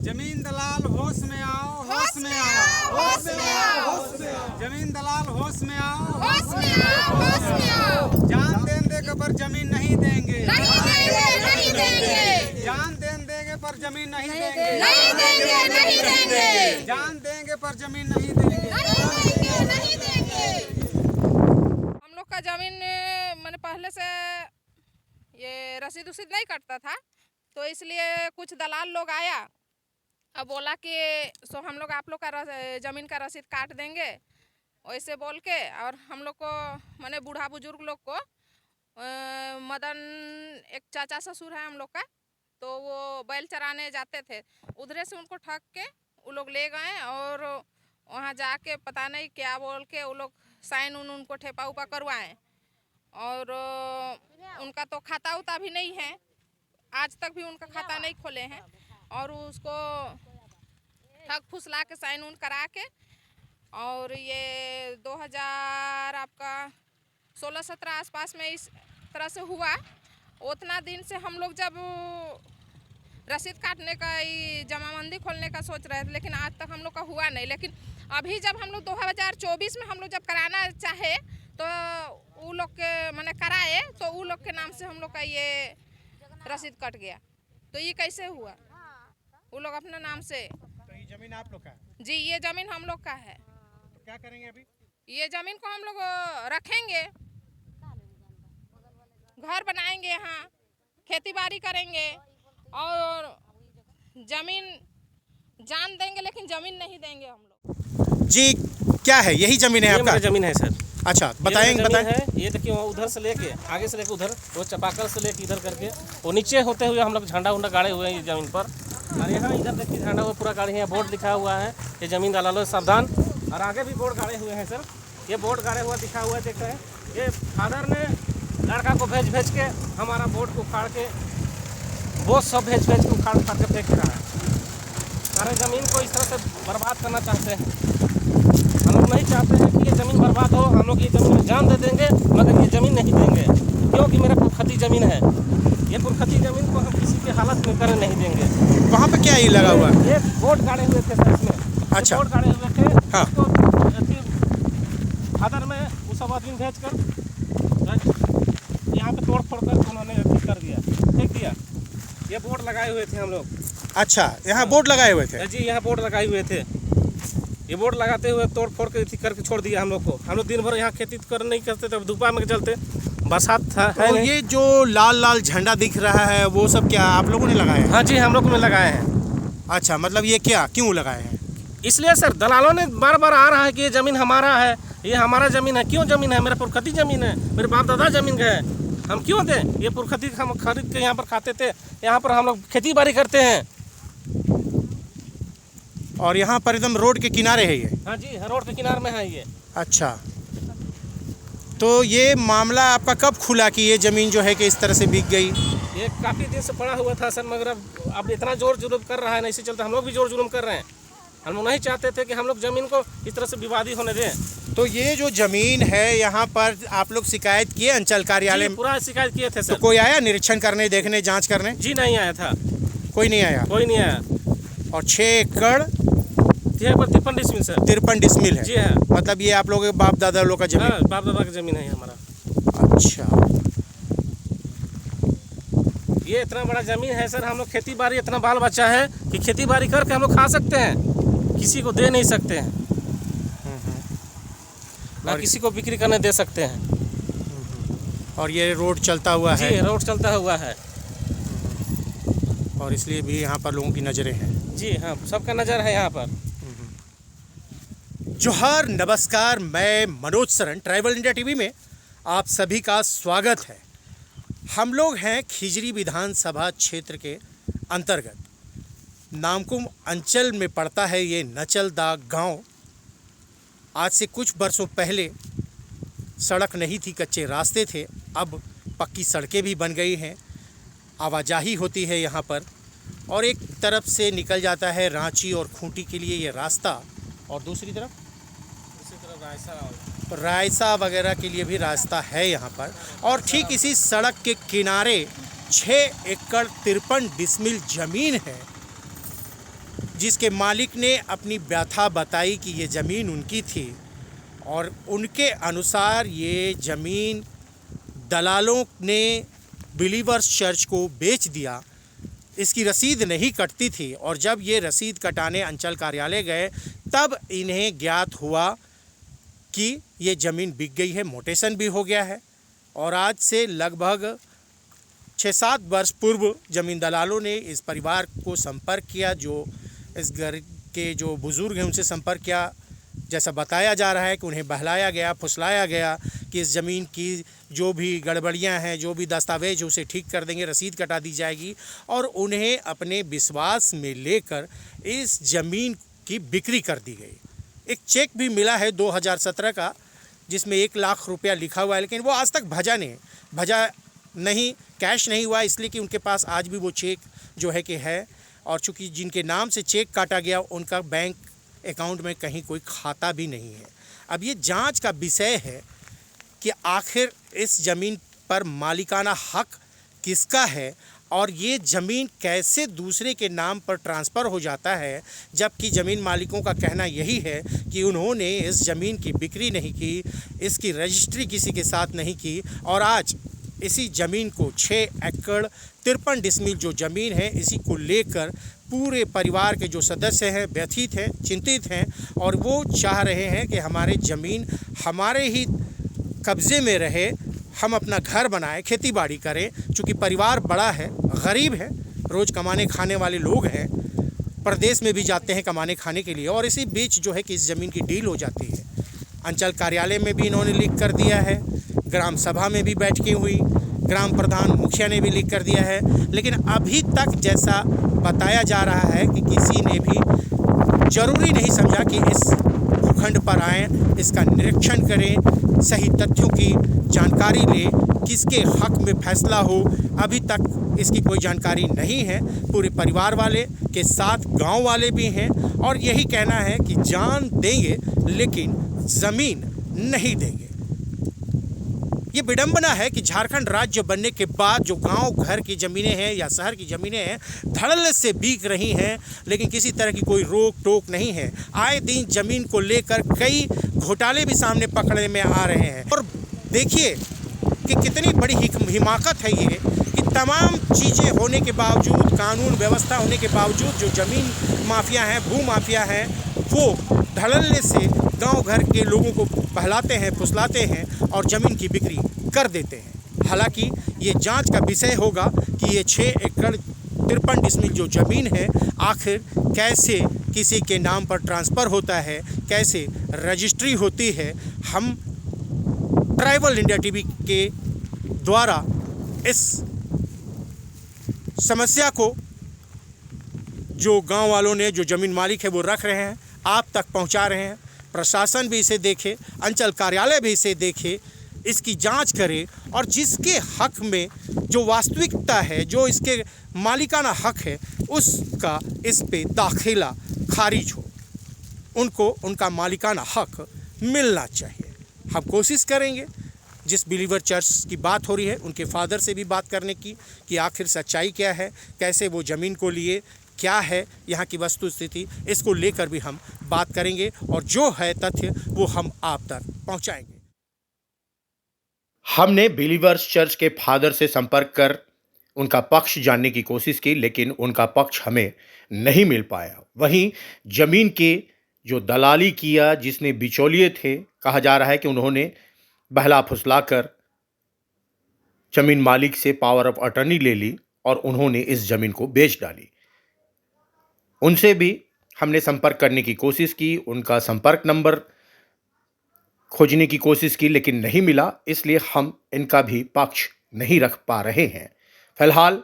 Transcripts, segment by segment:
जमीन दलाल होश में आओ, होश में आओ, होश में आओ, होश में आओ। जमीन दलाल होश में आओ, होश में आओ, होश में आओ। जान देंगे पर जमीन नहीं देंगे, नहीं देंगे, नहीं देंगे। जान देंगे पर जमीन नहीं देंगे, नहीं देंगे, नहीं देंगे। जान देंगे पर जमीन नहीं देंगे, नहीं देंगे, नहीं देंगे। हम लोग का जमीन मैंने पहले से ये रसीद उसीद नहीं कटता था, तो इसलिए कुछ दलाल लोग आया, अब बोला कि सो हम लोग आप लोग का ज़मीन का रसीद काट देंगे वैसे बोल के। और हम लोग को मैंने बूढ़ा बुजुर्ग लोग को मदन एक चाचा ससुर है हम लोग का, तो वो बैल चराने जाते थे, उधरे से उनको ठग के वो लोग ले गए और वहाँ जाके पता नहीं क्या बोल के वो लोग साइन उनको ठेपा उपा करवाएं। और उनका तो खाता उता भी नहीं है, आज तक भी उनका खाता नहीं खोले हैं, और उसको ठग फुसला के साइन उन करा के। और ये 2000 आपका 16-17 आसपास में इस तरह से हुआ। उतना दिन से हम लोग जब रसीद काटने का जमाबंदी खोलने का सोच रहे थे, लेकिन आज तक हम लोग का हुआ नहीं। लेकिन अभी जब हम लोग 2024 में हम लोग जब कराना चाहे तो वो लोग के मैंने कराए, तो वो लोग के नाम से हम लोग का ये रसीद कट गया। तो ये कैसे हुआ? वो लोग अपने नाम से। तो ये जमीन आप लोग का है? जी, ये जमीन हम लोग का है। तो क्या करेंगे अभी? ये जमीन को हम लोग रखेंगे, घर बनाएंगे, यहाँ खेती बाड़ी करेंगे, और जमीन जान देंगे लेकिन जमीन नहीं देंगे हम लोग। जी, क्या है? यही जमीन है ये आपका? मेरा जमीन है सर। अच्छा, बताएंगे बताएं। है ये देखिए, वो उधर से लेके आगे से लेके उधर, वो चपाकल से लेके इधर करके वो नीचे होते हुए हम लोग झंडा उंडा गाड़े हुए हैं ये ज़मीन पर। और यहाँ इधर देखिए झंडा वो पूरा गाड़े हैं, बोर्ड लिखा हुआ है ये ज़मीन दलालों सावधान। और आगे भी बोर्ड गाड़े हुए हैं सर, ये बोर्ड गाड़े हुआ दिखा हुआ है, देख रहे हैं। ये फादर ने लड़का को भेज के हमारा बोर्ड को उखाड़ के, वो सब भेज के उखाड़ के फेंक रहा है। सारे ज़मीन को इस तरह से बर्बाद करना चाहते हैं। हम लोग नहीं चाहते हैं कि ये ज़मीन बर्बाद हो, हम लोग ये ज़मीन में जान दे देंगे मगर ये ज़मीन नहीं देंगे, क्योंकि मेरा पुरखती ज़मीन है। ये पुरखती ज़मीन को हम किसी के हालत में करने नहीं देंगे। वहाँ पे क्या ये लगा हुआ है? ये बोर्ड गाड़े हुए थे सर इसमें। अच्छा। बोर्ड गाड़े हुए थे। हाँ। उसको फादर में वो सब आदमी भेज कर यहाँ पे तोड़ फोड़ कर उन्होंने कर दिया, फेंक दिया। ये बोर्ड लगाए हुए थे हम लोग। अच्छा, यहाँ बोर्ड लगाए हुए थे? जी, यहाँ बोर्ड लगाए हुए थे। ये बोर्ड लगाते हुए तोड़ फोड़ के करके छोड़ दिया हम लोग को। हम लोग दिन भर यहाँ खेती कर नहीं करते थे, धूपा में चलते, बरसात था है तो नहीं। ये जो लाल लाल झंडा दिख रहा है वो सब क्या आप लोगों ने लगाया है? हाँ जी, हम लोग ने लगाए हैं। अच्छा, मतलब ये क्या क्यों लगाए हैं? इसलिए सर दलालों ने बार बार आ रहा है कि ये ज़मीन हमारा है, ये हमारा ज़मीन है। क्यों ज़मीन है? मेरा पुरखती ज़मीन है, मेरे बाप दादा ज़मीन है, हम क्यों दें? ये पुरखती हम खरीद के यहाँ पर खाते थे, यहाँ पर हम लोग खेती बाड़ी करते हैं। और यहाँ पर एकदम रोड के किनारे है ये? हाँ जी, रोड के किनारे में है ये। अच्छा, तो ये मामला आपका कब खुला कि ये ज़मीन जो है कि इस तरह से बिक गई? ये काफ़ी दिन से पड़ा हुआ था सर, मगर अब इतना जोर जुलूम कर रहा है ना, इसी चलते हम लोग भी जोर जुलूम कर रहे हैं। हम लोग नहीं चाहते थे कि हम लोग ज़मीन को इस तरह से विवादी होने दें। तो ये जो ज़मीन है यहाँ पर आप लोग शिकायत किए अंचल कार्यालय में? पूरा शिकायत किए थे तो सर। कोई आया निरीक्षण करने, देखने, जांच करने? जी नहीं आया था, कोई नहीं आया? कोई नहीं आया। और 6 एकड़ 53 डिसमिल सर। 53 डिसमिल है? जी हाँ। मतलब ये आप लोगों के बाप दादा लोग का जमीन? हाँ, बाप दादा की ज़मीन है हमारा। अच्छा, ये इतना बड़ा ज़मीन है सर, हम लोग खेती बाड़ी, इतना बाल बच्चा है कि खेती बाड़ी करके हम लोग खा सकते हैं, किसी को दे नहीं सकते हैं, ना किसी को बिक्री करने दे सकते हैं। और ये रोड चलता हुआ है? जी, रोड चलता हुआ है। और इसलिए भी यहाँ पर लोगों की नज़रें हैं? जी हाँ, सबका नज़र है यहाँ पर। जोहार, नमस्कार, मैं Manoj Saran, tribal India TV में आप सभी का स्वागत है। हम लोग हैं खिजरी विधानसभा क्षेत्र के अंतर्गत नामकुम अंचल में पड़ता है ये नचलदा गांव। आज से कुछ वर्षों पहले सड़क नहीं थी, कच्चे रास्ते थे, अब पक्की सड़कें भी बन गई हैं, आवाजाही होती है यहाँ पर, और एक तरफ से निकल जाता है रांची और खूंटी के लिए ये रास्ता, और दूसरी तरफ रायसा वगैरह के लिए भी रास्ता है यहाँ पर। और ठीक इसी सड़क के किनारे 6 एकड़ 53 डिसमिल ज़मीन है। जिसके मालिक ने अपनी व्यथा बताई कि ये ज़मीन उनकी थी और उनके अनुसार ये ज़मीन दलालों ने बिलीवर्स चर्च को बेच दिया। इसकी रसीद नहीं कटती थी और जब ये रसीद कटाने अंचल कार्यालय गए तब इन्हें ज्ञात हुआ कि ये ज़मीन बिक गई है, मोटेशन भी हो गया है। और आज से लगभग 6-7 वर्ष पूर्व ज़मीन दलालों ने इस परिवार को संपर्क किया, जो इस घर के जो बुज़ुर्ग हैं उनसे संपर्क किया। जैसा बताया जा रहा है कि उन्हें बहलाया गया, फुसलाया गया कि इस ज़मीन की जो भी गड़बड़ियां हैं, जो भी दस्तावेज उसे ठीक कर देंगे, रसीद कटा दी जाएगी। और उन्हें अपने विश्वास में लेकर इस ज़मीन की बिक्री कर दी गई। एक चेक भी मिला है 2017 का, जिसमें 1 लाख रुपया लिखा हुआ है, लेकिन वो आज तक भजा नहीं, कैश नहीं हुआ, इसलिए कि उनके पास आज भी वो चेक जो है कि है। और चूँकि जिनके नाम से चेक काटा गया उनका बैंक अकाउंट में कहीं कोई खाता भी नहीं है। अब ये जांच का विषय है कि आखिर इस ज़मीन पर मालिकाना हक किसका है और ये ज़मीन कैसे दूसरे के नाम पर ट्रांसफ़र हो जाता है, जबकि ज़मीन मालिकों का कहना यही है कि उन्होंने इस ज़मीन की बिक्री नहीं की, इसकी रजिस्ट्री किसी के साथ नहीं की। और आज इसी ज़मीन को 6 एकड़ 53 डिसमिल जो ज़मीन है, इसी को लेकर पूरे परिवार के जो सदस्य हैं व्यथित हैं, चिंतित हैं और वो चाह रहे हैं कि हमारे ज़मीन हमारे ही कब्ज़े में रहे, हम अपना घर बनाएं, खेती बाड़ी करें। चूँकि परिवार बड़ा है, गरीब है, रोज़ कमाने खाने वाले लोग हैं, प्रदेश में भी जाते हैं कमाने खाने के लिए। और इसी बीच जो है कि इस ज़मीन की डील हो जाती है। अंचल कार्यालय में भी इन्होंने लिख कर दिया है, ग्राम सभा में भी बैठकें हुई, ग्राम प्रधान मुखिया ने भी लिख कर दिया है, लेकिन अभी तक जैसा बताया जा रहा है कि किसी ने भी ज़रूरी नहीं समझा कि इस भूखंड पर आएँ, इसका निरीक्षण करें, सही तथ्यों की जानकारी लें, किसके हक में फैसला हो। अभी तक इसकी कोई जानकारी नहीं है। पूरे परिवार वाले के साथ गांव वाले भी हैं और यही कहना है कि जान देंगे लेकिन ज़मीन नहीं देंगे। ये विडंबना है कि झारखंड राज्य बनने के बाद जो गांव घर की ज़मीनें हैं या शहर की ज़मीनें हैं धड़ल्ले से बिक रही हैं, लेकिन किसी तरह की कोई रोक टोक नहीं है। आए दिन ज़मीन को लेकर कई घोटाले भी सामने पकड़ने में आ रहे हैं। और देखिए कि कितनी बड़ी हिमाकत है ये कि तमाम चीज़ें होने के बावजूद, कानून व्यवस्था होने के बावजूद जो ज़मीन माफिया हैं, भू माफिया हैं, वो धड़ल्ले से गांव घर के लोगों को बहलाते हैं, फुसलाते हैं और ज़मीन की बिक्री कर देते हैं। हालांकि ये जांच का विषय होगा कि ये 6 एकड़ 53 डिसमिल जो ज़मीन है आखिर कैसे किसी के नाम पर ट्रांसफ़र होता है, कैसे रजिस्ट्री होती है। हम ट्राइबल इंडिया टीवी के द्वारा इस समस्या को जो गांव वालों ने, जो ज़मीन मालिक है वो रख रहे हैं, आप तक पहुंचा रहे हैं। प्रशासन भी इसे देखे, अंचल कार्यालय भी इसे देखे, इसकी जांच करे और जिसके हक में जो वास्तविकता है, जो इसके मालिकाना हक है, उसका इस पे दाखिला खारिज हो, उनको उनका मालिकाना हक मिलना चाहिए। हम कोशिश करेंगे, जिस बिलीवर चर्च की बात हो रही है उनके फादर से भी बात करने की कि आखिर सच्चाई क्या है, कैसे वो ज़मीन को लिए, क्या है यहाँ की वस्तु स्थिति, इसको लेकर भी हम बात करेंगे और जो है तथ्य वो हम आप तक पहुँचाएंगे। हमने बिलीवर्स चर्च के फादर से संपर्क कर उनका पक्ष जानने की कोशिश की, लेकिन उनका पक्ष हमें नहीं मिल पाया। वहीं ज़मीन के जो दलाली किया, जिसने बिचौलिए थे, कहा जा रहा है कि उन्होंने बहला फुसला कर ज़मीन मालिक से पावर ऑफ अटर्नी ले ली और उन्होंने इस ज़मीन को बेच डाली। उनसे भी हमने संपर्क करने की कोशिश की, उनका संपर्क नंबर खोजने की कोशिश की, लेकिन नहीं मिला, इसलिए हम इनका भी पक्ष नहीं रख पा रहे हैं। फिलहाल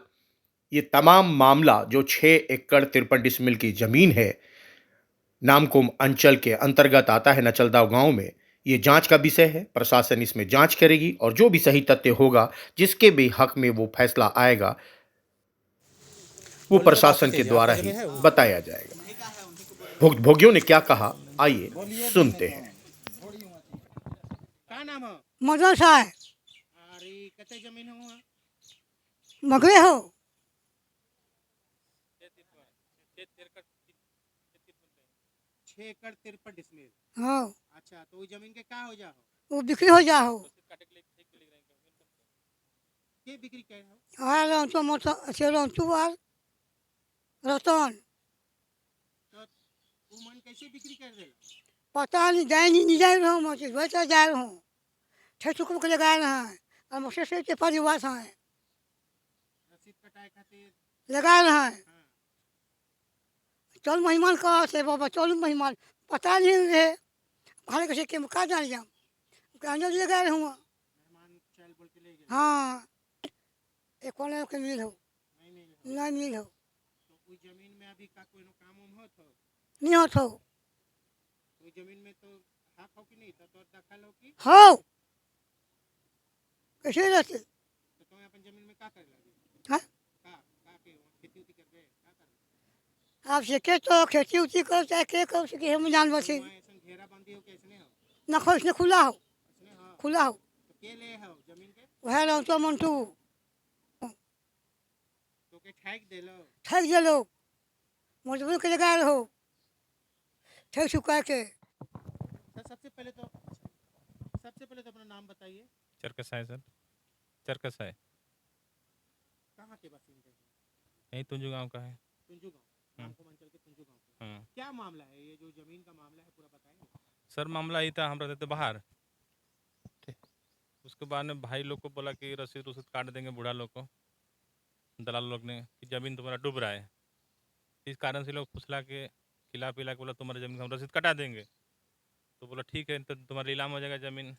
ये तमाम मामला जो 6 एकड़ 53 डिसमिल की ज़मीन है, नामकुम अंचल के अंतर्गत आता है, नचलदाव गांव में, ये जांच का विषय है। प्रशासन इसमें जांच करेगी और जो भी सही तथ्य होगा, जिसके भी हक में वो फैसला आएगा, वो प्रशासन के द्वारा ही बताया जाएगा। भुक्तभोगियों ने क्या कहा, आइए सुनते हैं। क्या नाम है? मदरस है अरे कते जमीन हुआ? मगरे हो 6 एकड़ 53 डिसमिल। हाँ अच्छा, तो वो जमीन के का हो जा हो? वो बिक्री हो जा हो के बिक्री कर हो? हाँ रौंचो मोटो अच्छे रौंचो आर रतन तो वो मन कैसे बिक्री कर देला? पता नहीं जाए नहीं जाए रहो मुझे वैसा जा रहा हूँ ठेठुक को लगाए रहा है और मुझसे से के परिवार हैं रसीद कटाए खातिर। लगाए रहा है हाँ। चल मेहमान कहा से बाबा चल मेहमान पता नहीं रहे भाड़े कैसे के मुका जान जाम अंदर लगाए रहूँगा मेहमान चल बोल के ले गए। हाँ एक कोने के मिल हो नहीं मिले हो। नहीं मिल हो तो उस जमीन में अभी का कोई काम उम होत हो? नहीं होत हो तो उस जमीन में तो हक हो कि नहीं? तो दखल हो कि? हो कैसे रहते तो तुम अपन जमीन में का करे लगे? हाँ का के खेती उती करबे? का करबे? आप से के तो खेती उती करो चाहे के करो से हम जान बसे वहाँ ऐसा घेरा बंदी हो कैसने हो? ना खो इसने खुला हो ऐसने हो? खुला हो तो के ले हो जमीन के? वह रौंचो मंटू तो के ठेक दे लो। ठग जलो मजबूर के लगाए रहो ठग चुका के सर सबसे पहले तो अपना नाम बताइए। चरकसा है सर, चरकसा है, कहाँ के बासिंदे हैं? यही तुंजू गांव का है। तुंजू गाँव, नामकुम अंचल के तुंजू गाँव के। हाँ क्या मामला है ये जो जमीन का मामला है पूरा बताएंगे? सर, मामला ये था, हम रहते थे बाहर, ठीक। उसके बाद में भाई लोग को बोला कि रसीद रसीद काट देंगे, बूढ़ा लोग को, दलाल लोग ने, कि ज़मीन तुम्हारा डूब रहा है। इस कारण से लोग फुसला के खिला पिला के बोला तुम्हारी ज़मीन हम रसीद कटा देंगे। तो बोला ठीक है, तो तुम्हारा नीलाम हो जाएगा ज़मीन।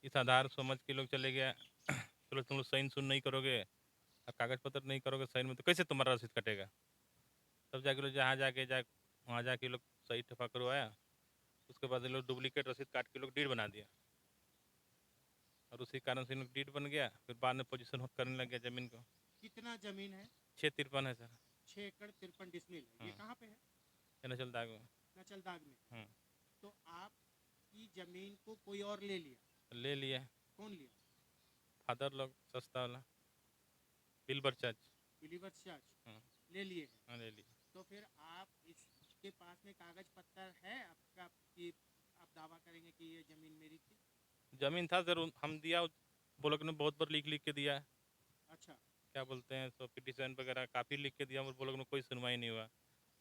इस आधार समझ के लोग चले गया। चलो तुम लोग साइन सुन नहीं करोगे और कागज़ पत्र नहीं करोगे साइन में, तो कैसे तुम्हारा रसीद कटेगा? तब जाके लोग वहाँ जाके लोग सही ठफा करवाया। उसके बाद ये लोग डुप्लीकेट रसीद काट के लोग डीड बना दिया और उसी कारण से लोग डीड बन गया। फिर बाद में पोजीशन करने लग गया ज़मीन को। कितना जमीन है? 653 है सर। 6 एकड़ 53 डिसमिल है। ये हाँ। कहाँ पे है? ये नचल दाग में। नचलदाग में। हाँ। तो आपकी जमीन को कोई और ले लिया? ले लिए कौन लिया? फादर लोग, सस्ता वाला बिल्बर चर्च। बिलीवर चर्च हाँ। ले लिए हैं। हाँ ले लिए। तो फिर आप इसके पास में कागज पत्तर है आपका कि आप दावा करेंगे कि ये जमीन मेरी थी? ज़मीन था सर, हम दिया, वो लोग ने बहुत बार लिख के दिया। अच्छा। क्या बोलते हैं, सो पिटीशन वगैरह काफ़ी लिख के दिया, वो लोग ने कोई सुनवाई नहीं हुआ।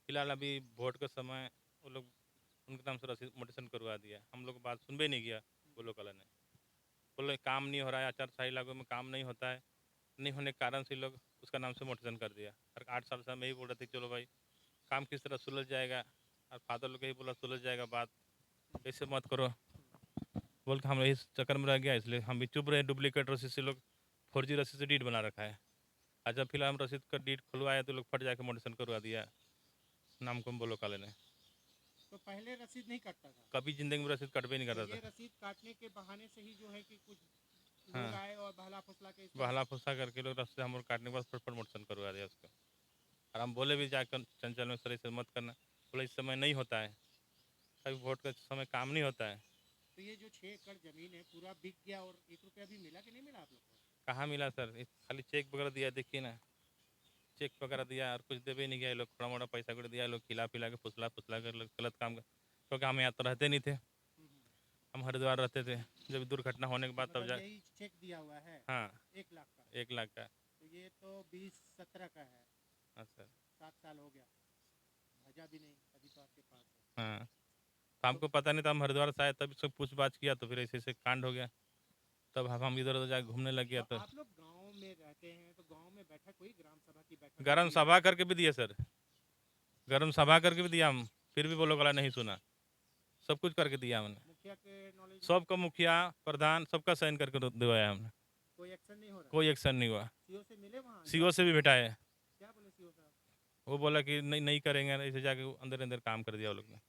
फिलहाल अभी वोट का समय वो लोग उनके नाम से रसीद मोटेशन करवा दिया। हम लोग बात सुनबे नहीं किया। वो लोग वाला ने बोले काम नहीं हो रहा है, आचार संहिता लागू में काम नहीं होता है, नहीं होने के कारण से लोग उसका नाम से मोटेशन कर दिया। और 8 साल से हम यही बोल रहे थे चलो भाई काम किस तरह सुलझ जाएगा, और फादर लोग यही बोला सुलझ जाएगा बात, ऐसे मत करो बोल के हम यही चक्कर में रह गया। इसलिए हम भी चुप रहे। डुप्लीकेट रसीद से लोग 4G रसीद से डीड बना रखा है। और जब फिलहाल हम रसीद का डीड खुलवाया तो लोग फट जाके मोटेशन करवा दिया नाम को बोलो काले ने। तो पहले रसीद नहीं कटता था? कभी ज़िंदगी में रसीद कटबे नहीं तो करता ये था। रसीद काटने के बहाने से ही जो है कि कुछ लोग हाँ। आए और बहला फुसला के बहला फुसा करके लोग रस्ते हम लोग काटने के बाद फटफट मोटेशन करवा दिया उसको। और हम बोले भी जाकर चंचल में सर इसे मत करना, बोले इस समय नहीं होता है, कभी वोट का समय काम नहीं होता है। तो ये जो 6 एकड़ जमीन है पूरा बिक गया और 1 रुपया भी मिला कि नहीं मिला आप लोग को? कहाँ मिला सर, खाली चेक वगैरह दिया, देखिए ना, चेक वगैरह दिया और कुछ देवे नहीं गया। लोग थोड़ा मोटा पैसा कर दिया, लोग खिला पिला के फुसला कर लोग गलत काम कर, क्योंकि हम यहाँ तो रहते नहीं थे, हम हरिद्वार रहते थे। जब दुर्घटना होने के बाद तब जा। यही चेक दिया हुआ है? हाँ 1 लाख का। 1 लाख का। तो ये तो 2017 का है। हाँ सर। 7 साल हो गया, भजा भी नहीं अभी तो आपके पास है। हाँ, तो हमको पता नहीं था, हम हरिद्वार से आए तब इसको पूछताछ किया तो फिर ऐसे ऐसे कांड हो गया। तब हम इधर उधर जाके घूमने लग गया। तो आप लोग गांव में रहते हैं तो गांव में बैठक हुई, ग्राम सभा की बैठक? ग्राम सभा करके भी दिया सर, ग्राम सभा करके भी दिया हम, फिर भी वो लोग वाला नहीं सुना। सब कुछ करके दिया हमने, मुखिया के नॉलेज? सबका मुखिया प्रधान सबका साइन करके दिवाया हमने, कोई एक्शन नहीं हो रहा? कोई एक्शन नहीं हुआ। सीओ से मिले वहाँ? सीओ से भी बिठाए, क्या बोले सीओ साहब? वो बोला कि नहीं करेंगे, ऐसे जाके अंदर अंदर काम कर दिया वो लोग ने।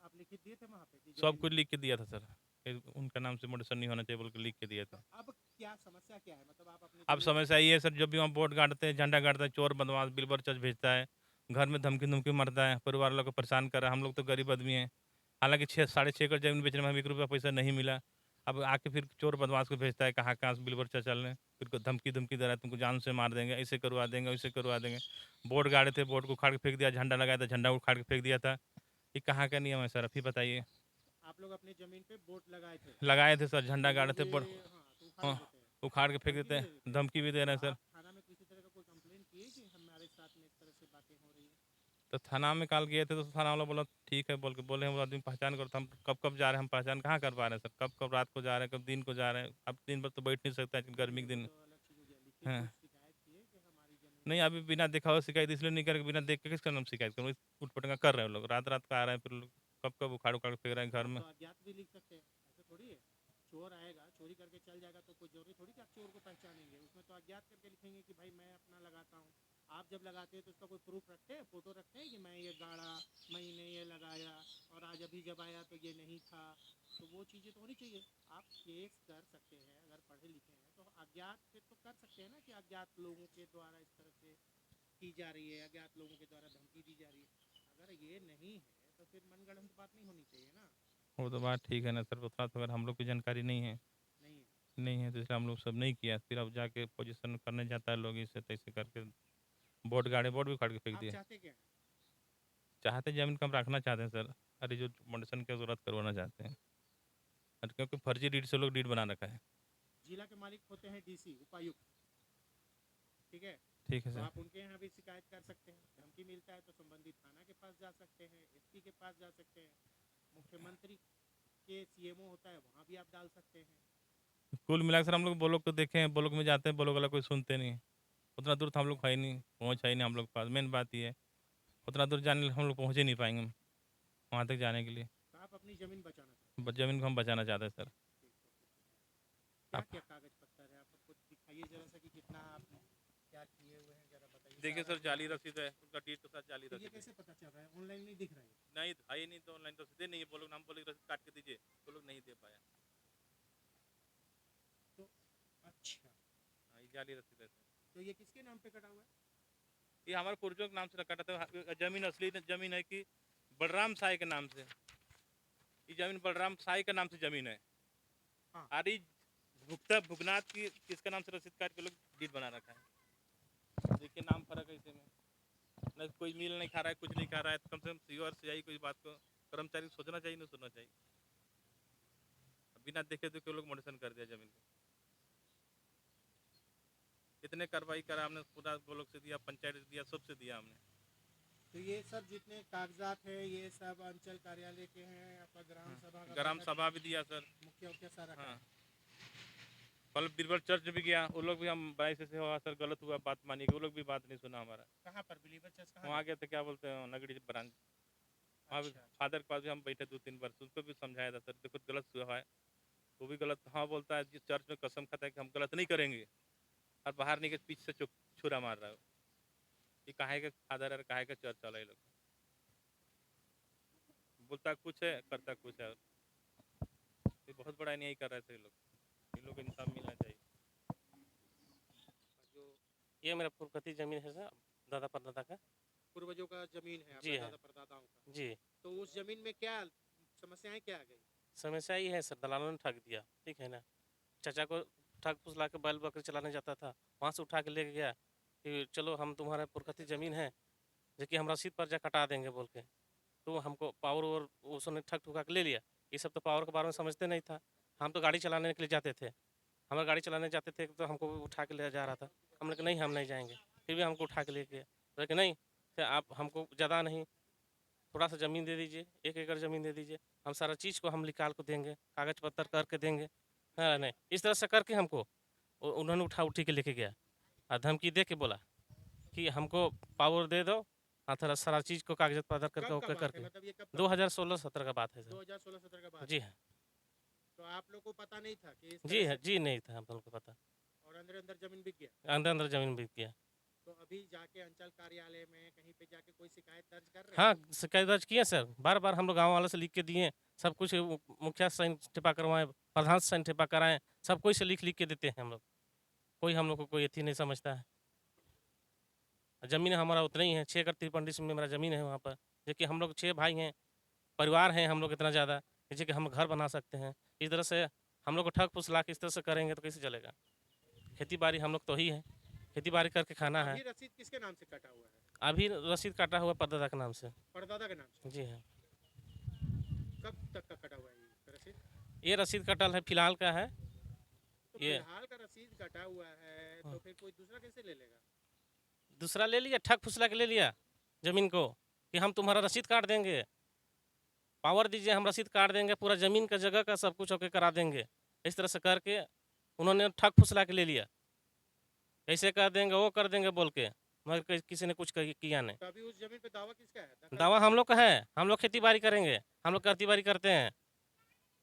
आप लिखित दिए थे वहाँ पे कि सब कुछ लिख के दिया था सर, उनका नाम से मोटेशन नहीं होना चाहिए बोल के लिख के दिया था। अब क्या समस्या क्या है? मतलब आप अपनी अब समस्या ये है सर, जब भी वहाँ बोर्ड गाड़ते हैं, झंडा गाड़ता है, चोर बदमाश बिल्बर चर्च भेजता है, घर में धमकी मरता है, परिवार लोग को परेशान कर रहा है। हम लोग तो गरीब आदमी हैं, हालांकि 6.5 एकड़ जमीन बेचने में हमें 1 रुपया पैसा नहीं मिला। अब आके फिर चोर बदमाश को भेजता है, कहाँ से बिल्बर चर्च चलने, फिर को धमकी धमकी दे रहा है तुमको जान से मार देंगे, ऐसे करवा देंगे, वैसे करवा देंगे। बोर्ड गाड़े थे, बोर्ड को उखाड़ के फेंक दिया, झंडा लगाया था, झंडा उखाड़ के फेंक दिया था। ये कहाँ का नियम है सर, आप ही बताइए। आप लोग अपनी जमीन पे बोर्ड लगाए थे सर, झंडा गाड़े थे, बोर्ड हाँ, तो उखाड़ उखाड़ के फेंक देते हैं, धमकी भी दे रहे हैं सर। थाना में किसी तरह का कोई कंप्लेन किए कि हमारे साथ में इस तरह से बातें हो रही है? तो थाना में कल गए थे तो थाना वाला बोला ठीक है, बोल के बोले हम वो आदमी पहचान करो। तो हम कब कब जा रहे हैं, हम पहचान कहाँ कर पा रहे हैं सर, कब कब रात को जा रहे हैं, कब दिन को जा रहे हैं। अब दिन भर तो बैठ नहीं सकता है, गर्मी के दिन। हाँ नहीं, अभी बिना देखा हुआ शिकायत इसलिए नहीं करेंगे, बिना देख के किसका नाम शिकायत करूँ, उठ पटंगा कर रहे हैं लोग, रात रात का आ रहे हैं, फिर लोग कब कब उखाड़ उखाड़ फेंक रहे हैं घर में। तो अज्ञात भी लिख सकते हैं, ऐसा थोड़ी है। चोर आएगा, चोरी करके चल जाएगा तो कोई जरूरी थोड़ी कि आप चोर को पहचानेंगे। उसमें तो अज्ञात करके लिखेंगे कि भाई मैं अपना लगाता हूँ। आप जब लगाते हैं तो उसका कोई प्रूफ रखते हैं, फोटो रखते हैं कि मैं ये गाड़ा, मैंने ये लगाया और आज अभी जब आया तो ये नहीं था। तो वो चीज़ें तो होनी चाहिए। आप केस कर सकते हैं अगर पढ़े लिखे हैं तो अज्ञात से तो कर सकते हैं ना कि अज्ञात लोगों के द्वारा इस तरह से की जा रही है, अज्ञात लोगों के द्वारा धमकी दी जा रही है। अगर ये नहीं है तो फिर मनगढ़ंत बात नहीं होनी चाहिए ना। वो तो बात ठीक है ना सर, उतना तो अगर हम लोग की जानकारी नहीं है तो इसलिए हम लोग सब नहीं किया। फिर अब जाके पोजीशन करने जाता है लोग, इसे तैसे करके बोर्ड गाड़े, बोर्ड भी उखाड़ के फेंक आप दिया। चाहते क्या? चाहते जमीन को हम रखना चाहते हैं सर, अरे जो मंडसन की जरूरत करवाना चाहते हैं, अरे क्योंकि फर्जी डीड से लोग डीड बना रखा है। जिला के मालिक होते हैं डीसी, उपायुक्त, ठीक है। ठीक है तो सर। आप उनके यहाँ भी शिकायत कर सकते हैं। धमकी मिलता है तो संबंधित थाना के पास जा सकते हैं, एसपी के पास जा सकते हैं, मुख्यमंत्री के सीएमओ होता है वहाँ भी आप डाल सकते हैं। कुल मिलाकर सर हम लोग बोलोग को देखे हैं, बोलोग में जाते हैं, बोलोग वाला कोई सुनते नहीं। उतना दूर तो हम लोग है नहीं, पहुँच है नहीं हम लोग के पास, मेन बात ये है। उतना दूर जाने हम लोग पहुँच ही नहीं पाएंगे वहाँ तक जाने के लिए। तो आप अपनी ज़मीन बचाना चाहते हैं। जमीन को हम बचाना चाहते हैं सर। क्या क्या कागज पत्तर है, आप कुछ दिखाइए जरा सा कि कितना आप क्या किए हुए हैं, जरा बताइए। देखिए सर, जाली रसीद है उनका, डीड के साथ जाली तो ये रसीद है। कैसे पता चल रहा है? ऑनलाइन नहीं दिख रहा है? नहीं है नहीं, तो ऑनलाइन रसीदे नहीं है। बोलो नाम बोले रसीद काट के दीजिए, वो लोग नहीं दे पाया। तो अच्छा, हाँ, ये जाली रसीद है सर। तो ये किसके नाम पे कटा हुआ है? ये हमारे पूर्वजों के नाम से कटा था। जमीन असली जमीन है कि बलराम साई के नाम से। ये जमीन बलराम साई के नाम से जमीन है। हाँ। आरी भुगनाथ की किसका नाम से रसीद काट के लोग डीड बना रखा है। देखिए नाम फर्क है इसे में, न कोई मिल नहीं खा रहा है, कुछ नहीं खा रहा है। तो कम से कम सीओर से आई कोई बात को कर्मचारी को सोचना चाहिए, नहीं सोचना चाहिए। बिना देखे देखे लोग मोडिशन कर दिया जमीन को। इतने कार्रवाई करा हमने, पूरा ब्लॉक से दिया, पंचायत से दिया, सबसे दिया हमने। तो ये सब जितने कागजात है ये सब अंचल कार्यालय के हैं, आपका ग्राम सभा का ग्राम सभा भी दिया सर। मुखिया सारा का? हाँ, कल बीरबल चर्च भी गया, वो लोग भी हम बड़ाई से हुआ सर, गलत हुआ, बात मानी, वो लोग भी बात नहीं सुना हमारा। कहाँ पर बिलीवर चर्च कहाँ? वहाँ गए थे, क्या बोलते हैं, नगरी ब्रांच। वहाँ भी फादर के पास भी हम बैठे 2-3 बार, उसको भी समझाया था सर देखो गलत हुआ है। वो भी गलत हाँ बोलता है, जिस चर्च में कसम खाता है कि हम गलत नहीं करेंगे, और बाहर निकल पीछे से छुरा मार रहा है। ये काहे का फादर है, काहे का चर्च वाला है। लोग बोलता कुछ है, करता कुछ है। ये बहुत बड़ा नहीं कर रहे थे लोग। ये लोग इंसाफ मिलना चाहिए। जो ये मेरा पूर्वगति जमीन है सर, दादा परदादा का। पूर्वजों का जमीन है, जी आपके है। दादा परदादाओं का। जी। तो उस जमीन में क्या समस्याएं क्या आ गई? समस्या ये है सर, दलालों ने ठग दिया, ठीक है ना। चाचा को ठग फुसला के बैल बकरी चलाने जाता था, वहाँ से उठा के ले गया कि चलो हम तुम्हारा पुरखती ज़मीन है जो कि हम रसीद पर जा कटा देंगे बोल के। तो हमको पावर और उसने ठग ठुका के ले लिया। ये सब तो पावर के बारे में समझते नहीं था। हम तो गाड़ी चलाने के लिए जाते थे, हमारे गाड़ी चलाने जाते थे तो हमको उठा के ले जा रहा था। हमने कहा नहीं हम नहीं जाएंगे, फिर भी हमको उठा के ले गया। लेकिन नहीं, फिर आप हमको ज़्यादा नहीं, थोड़ा सा ज़मीन दे दीजिए, 1 एकड़ ज़मीन दे दीजिए, हम सारा चीज़ को हम निकाल को देंगे, कागज़ पत्तर करके देंगे। हाँ नहीं, इस तरह से करके हमको उन्होंने उठी के लेके गया और धमकी दे के बोला कि हमको पावर दे दो, हाँ थोड़ा सारा चीज़ को कागज़ पत्तर करके ओके करके। मतलब ये कब 2016-17 का बात है सर। 2016-17 का बात? जी हाँ। तो आप लोग को पता नहीं था कि इस जी तरह है, से- जी नहीं था हम लोग को पता। और अंदर अंदर जमीन बिक गया? अंदर अंदर ज़मीन बिक गया। तो अभी जाके अंचल कार्यालय में कहीं पे जाके कोई शिकायत दर्ज कर रहे हैं? हाँ शिकायत दर्ज किए सर, बार बार हम लोग गाँव वालों से लिख के दिए, सब कुछ मुखिया से साइन ठेपा करवाएं, प्रधान से साइन ठेपा कराएं, सब कोई से लिख के देते हैं हम लोग। कोई हम लोग को कोई अथी नहीं समझता है। ज़मीन हमारा उतना ही है, 6 एकड़ 53 में मेरा ज़मीन है वहाँ पर, जो कि हम लोग 6 भाई हैं, परिवार हैं हम लोग इतना ज़्यादा, जैसे कि हम घर बना सकते हैं। इस तरह से हम लोग को ठग फुसला के इस तरह से करेंगे तो कैसे चलेगा। खेती बाड़ी हम लोग तो ही है, खेती बाड़ी करके खाना है। अभी रसीद किसके नाम से कटा हुआ है? अभी रसीद काटा हुआ परदादा के नाम से। परदादा के नाम से। जी हाँ, कब तक का कटा हुआ है ये रसीद? ये रसीद कटल है, फिलहाल का है। तो ये फिलहाल का रसीद कटा हुआ है तो फिर कोई दूसरा कैसे ले लेगा? दूसरा ले लिया, ठग फुसला के ले लिया ज़मीन को कि हम तुम्हारा रसीद काट देंगे, पावर दीजिए, हम रसीद काट देंगे, पूरा ज़मीन का जगह का सब कुछ ओके करा देंगे। इस तरह से करके उन्होंने ठग फुसला के ले लिया, ऐसे कर देंगे वो कर देंगे बोल के, मगर किसी ने कुछ किया नहीं। तो अभी उस जमीन पे दावा किसका है? दावा हम लोग का है, हम लोग खेती बाड़ी करेंगे, हम लोग खेती बाड़ी करते हैं।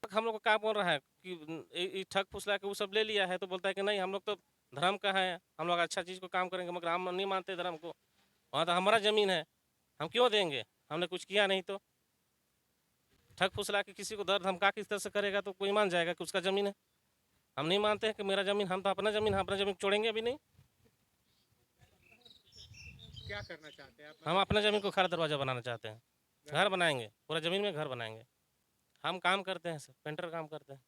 हम लोग को क्या बोल रहा है कि ठग फुसला के वो सब ले लिया है, तो बोलता है कि नहीं हम लोग तो धर्म का है, हम लोग अच्छा चीज़ को काम करेंगे, मगर हम नहीं मानते धर्म को। वहाँ तो हमारा ज़मीन है, हम क्यों देंगे, हमने कुछ किया नहीं। तो ठग फुसला के किसी को दर धमका किस तरह से करेगा तो कोई मान जाएगा कि उसका ज़मीन है। हम नहीं मानते हैं कि मेरा ज़मीन, हम तो अपना ज़मीन छोड़ेंगे अभी नहीं। क्या करना चाहते हैं आप? हम अपना ज़मीन को खड़ा दरवाज़ा बनाना चाहते हैं, घर बनाएंगे, पूरा ज़मीन में घर बनाएंगे। हम काम करते हैं सर, पेंटर काम करते हैं।